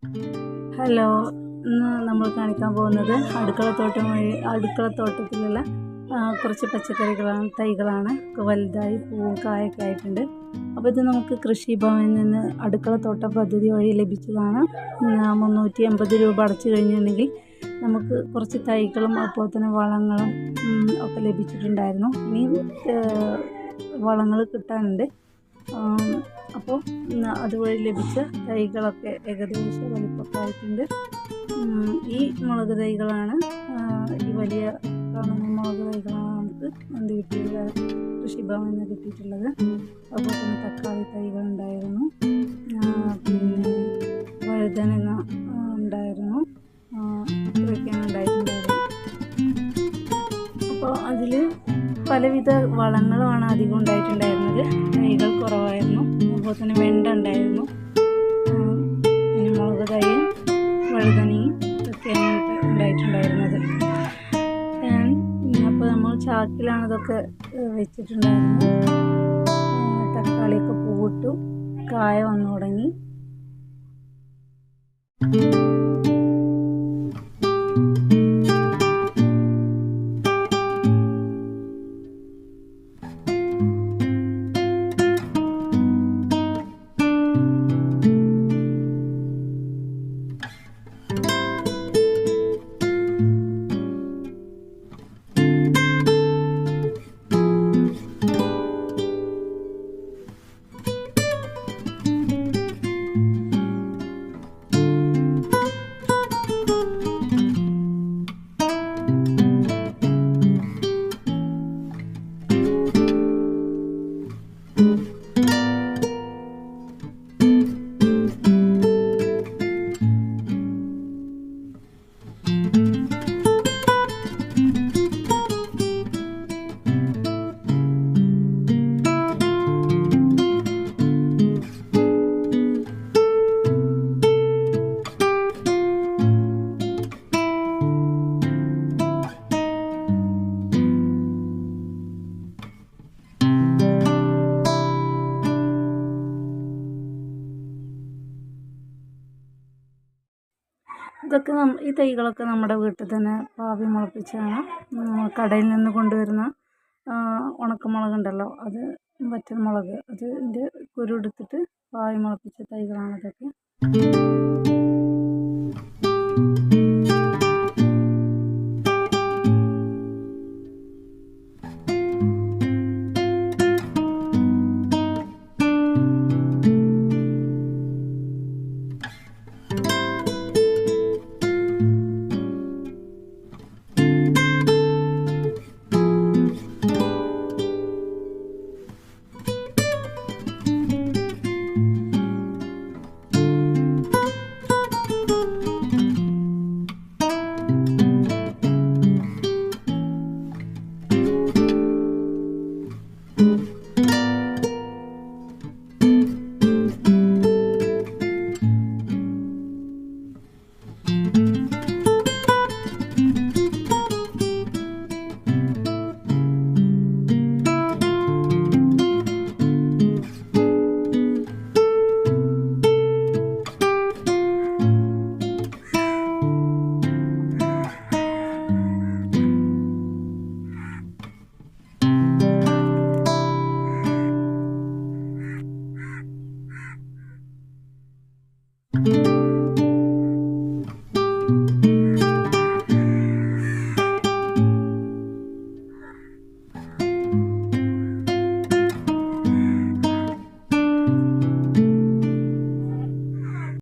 Hello, ഇന്ന് നമ്മൾ കാണിക്കാൻ പോകുന്നത് അടുക്കളത്തോട്ടത്തിലുള്ള കുറച്ച് പച്ചക്കറികളാണ്, തൈകളാണ്. വലുതായി പൂവും കായൊക്കെ ആയിട്ടുണ്ട്. അപ്പോൾ ഇത് നമുക്ക് കൃഷിഭവനിൽ നിന്ന് അടുക്കളത്തോട്ട പദ്ധതി വഴി ലഭിച്ചതാണ്. 380 രൂപ അടച്ചു കഴിഞ്ഞിട്ടുണ്ടെങ്കിൽ നമുക്ക് കുറച്ച് തൈകളും അതുപോലെ തന്നെ വളങ്ങളും ഒക്കെ ലഭിച്ചിട്ടുണ്ടായിരുന്നു. ഇനി വളങ്ങൾ കിട്ടാനുണ്ട്. അപ്പോൾ അതുവഴി ലഭിച്ച തൈകളൊക്കെ ഏകദേശം വലിപ്പമൊക്കെ ആയിട്ടുണ്ട്. ഈ മുളക് തൈകളാണ്, ഈ വലിയ കാണുന്ന മുളക് തൈകളാണ് നമുക്ക് എന്ത് കിട്ടിയിട്ടുള്ളത്, കൃഷിഭവനിൽ നിന്ന് കിട്ടിയിട്ടുള്ളത്. അതുപോലെ തന്നെ തക്കാളി തൈകളുണ്ടായിരുന്നു, പിന്നെ വഴുതനങ്ങ ഉണ്ടായിരുന്നു. ഇത്രയൊക്കെയാണ് ഉണ്ടായിട്ടുണ്ടായിരുന്നത്. അപ്പോൾ അതിൽ പലവിധ വളങ്ങളുമാണ് അധികം ഉണ്ടായിട്ടുണ്ടായിരുന്നത്. തൈകൾ കുറവായിരുന്നു. അതുപോലെ തന്നെ വെണ്ട ഉണ്ടായിരുന്നു, പിന്നെ മുളക് തൈയും വഴുതനയും ഒക്കെയാണ് ഉണ്ടായിട്ടുണ്ടായിരുന്നത്. അപ്പോൾ നമ്മൾ ചാക്കിലാണ് ഇതൊക്കെ വെച്ചിട്ടുണ്ടായിരുന്നത്. തക്കാളിയൊക്കെ പൂവിട്ടു, കായ വന്നു തുടങ്ങി. ഇതൊക്കെ ഈ തൈകളൊക്കെ നമ്മുടെ വീട്ടിൽ തന്നെ പാവി മുളപ്പിച്ചാണ്. കടയിൽ നിന്ന് കൊണ്ടുവരുന്ന ഉണക്കമുളക് ഉണ്ടല്ലോ, അത് വറ്റൽമുളക്, അതിൻ്റെ കുരു എടുത്തിട്ട് പാവി മുളപ്പിച്ച തൈകളാണ് ഇതൊക്കെ.